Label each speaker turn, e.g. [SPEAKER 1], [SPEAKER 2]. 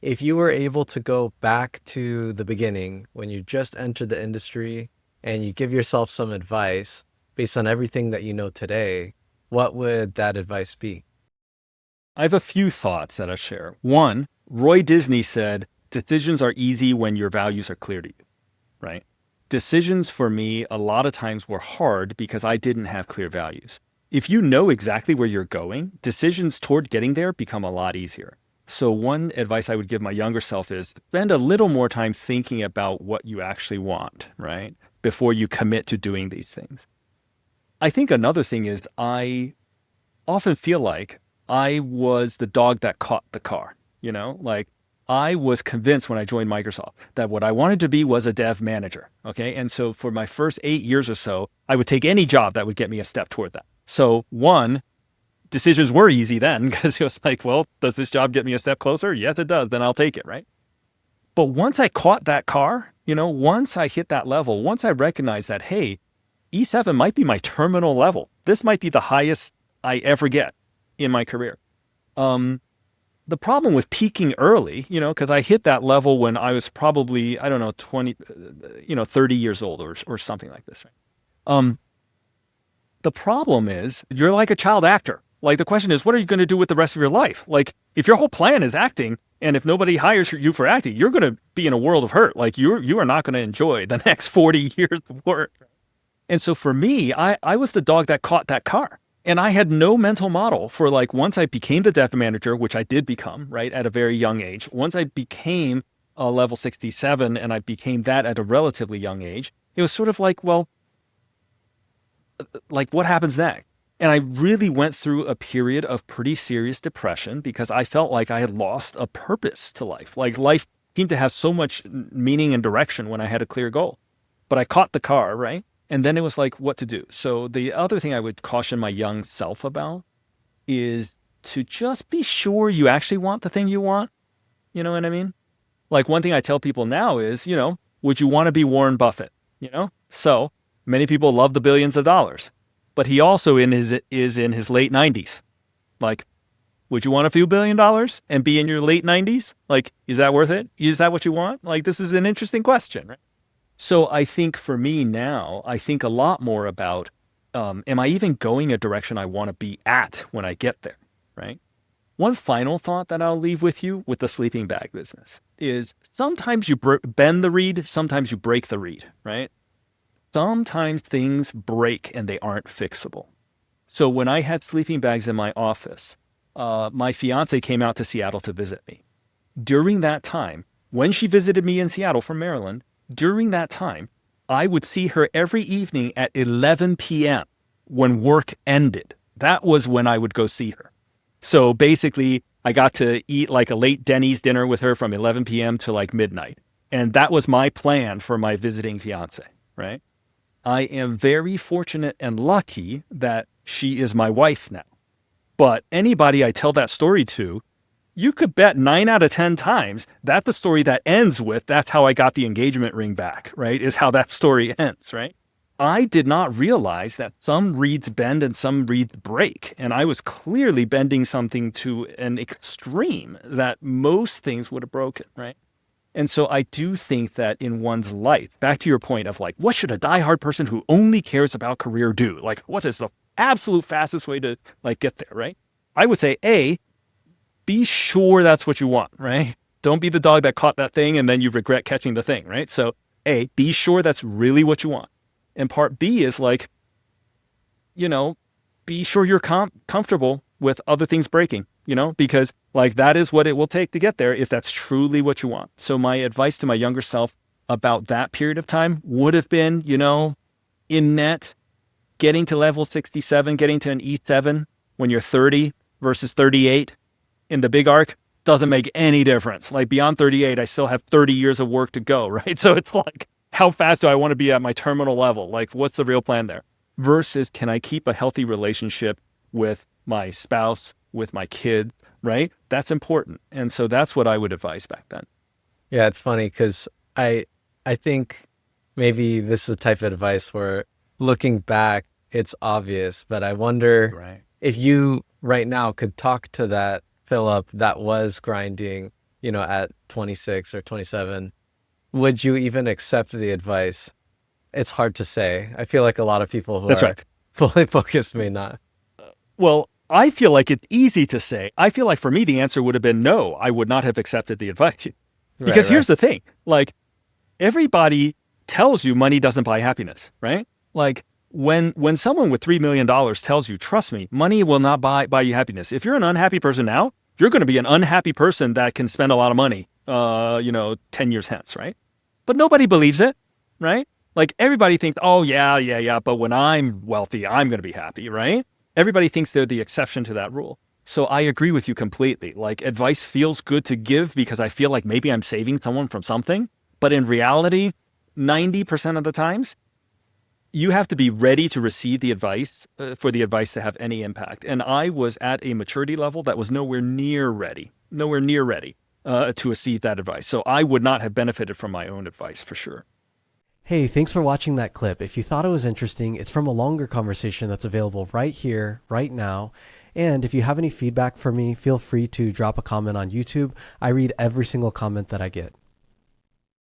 [SPEAKER 1] If you were able to go back to the beginning when you just entered the industry and you give yourself some advice based on everything that you know today, what would that advice be?
[SPEAKER 2] I have a few thoughts that I share. One, Roy Disney said, decisions are easy when your values are clear to you, right? Decisions for me a lot of times were hard because I didn't have clear values. If you know exactly where you're going, decisions toward getting there become a lot easier. So, one advice I would give my younger self is spend a little more time thinking about what you actually want, right? Before you commit to doing these things. I think another thing is I often feel like I was the dog that caught the car. Like I was convinced when I joined Microsoft that what I wanted to be was a dev manager. Okay. And so for my first 8 years or so, I would take any job that would get me a step toward that. So, one, decisions were easy then because it was like, well, does this job get me a step closer? Yes, it does. Then I'll take it. Right. But once I caught that car, once I hit that level, once I recognized that, hey, E7 might be my terminal level. This might be the highest I ever get in my career. Um, the problem with peaking early, because I hit that level when I was probably, I don't know, 20, 30 years old or something like this. Right? Um, the problem is you're like a child actor. Like the question is, what are you going to do with the rest of your life? Like if your whole plan is acting and if nobody hires you for acting, you're going to be in a world of hurt. Like you are not going to enjoy the next 40 years of work. And so for me, I was the dog that caught that car. And I had no mental model for like once I became the dev manager, which I did become, right, at a very young age. Once I became a level 67 and I became that at a relatively young age, it was sort of like, well, like what happens next? And I really went through a period of pretty serious depression because I felt like I had lost a purpose to life. Like life seemed to have so much meaning and direction when I had a clear goal. But I caught the car, right? And then it was like, what to do? So the other thing I would caution my young self about is to just be sure you actually want the thing you want. You know what I mean? Like one thing I tell people now is, would you want to be Warren Buffett? So many people love the billions of dollars, but he also is in his late 90s. Like, would you want a few $1 billion and be in your late 90s? Like, is that worth it? Is that what you want? Like, this is an interesting question, right? So I think for me now, I think a lot more about, am I even going a direction I want to be at when I get there, right? One final thought that I'll leave with you with the sleeping bag business is sometimes you bend the reed, sometimes you break the reed, right? Sometimes things break and they aren't fixable. So when I had sleeping bags in my office, my fiance came out to Seattle to visit me. During that time, when she visited me in Seattle from Maryland, during that time, I would see her every evening at 11 p.m. when work ended. That was when I would go see her. So basically, I got to eat like a late Denny's dinner with her from 11 p.m. to like midnight. And that was my plan for my visiting fiance, right? I am very fortunate and lucky that she is my wife now. But anybody I tell that story to, you could bet 9 out of 10 times that the story that ends with, that's how I got the engagement ring back, right? Is how that story ends, right? I did not realize that some reeds bend and some reeds break. And I was clearly bending something to an extreme that most things would have broken, right? And so I do think that in one's life, back to your point of like, what should a diehard person who only cares about career do? Like, what is the absolute fastest way to like get there, right? I would say, A, be sure that's what you want, right? Don't be the dog that caught that thing and then you regret catching the thing, right? So, A, be sure that's really what you want. And part B is like, you know, be sure you're comfortable with other things breaking, because like that is what it will take to get there if that's truly what you want. So, my advice to my younger self about that period of time would have been, in net, getting to level 67, getting to an E7 when you're 30 versus 38 in the big arc doesn't make any difference. Like beyond 38, I still have 30 years of work to go, right? So it's like, how fast do I want to be at my terminal level? Like, what's the real plan there? Versus, can I keep a healthy relationship with my spouse, with my kids, right? That's important. And so that's what I would advise back then.
[SPEAKER 1] Yeah, it's funny because I think maybe this is a type of advice where looking back, it's obvious, but I wonder
[SPEAKER 2] Right.
[SPEAKER 1] if you right now could talk to that Philip that was grinding at 26 or 27, would you even accept the advice? It's hard to say. I feel like a lot of people who
[SPEAKER 2] That's
[SPEAKER 1] are
[SPEAKER 2] right.
[SPEAKER 1] fully focused may not.
[SPEAKER 2] Well, I feel like it's easy to say. I feel like for me, the answer would have been no, I would not have accepted the advice.
[SPEAKER 1] Right,
[SPEAKER 2] Because
[SPEAKER 1] right.
[SPEAKER 2] here's the thing, like, everybody tells you money doesn't buy happiness, right? Like, when someone with $3 million tells you, trust me, money will not buy you happiness. If you're an unhappy person now, you're going to be an unhappy person that can spend a lot of money, 10 years hence, right? But nobody believes it, right? Like, everybody thinks, oh, yeah, yeah, yeah, but when I'm wealthy, I'm going to be happy, right? Everybody thinks they're the exception to that rule. So I agree with you completely. Like, advice feels good to give because I feel like maybe I'm saving someone from something. But in reality, 90% of the times, you have to be ready to receive the advice for the advice to have any impact. And I was at a maturity level that was nowhere near ready to receive that advice. So I would not have benefited from my own advice for sure.
[SPEAKER 3] Hey, thanks for watching that clip. If you thought it was interesting, it's from a longer conversation that's available right here, right now. And if you have any feedback for me, feel free to drop a comment on YouTube. I read every single comment that I get.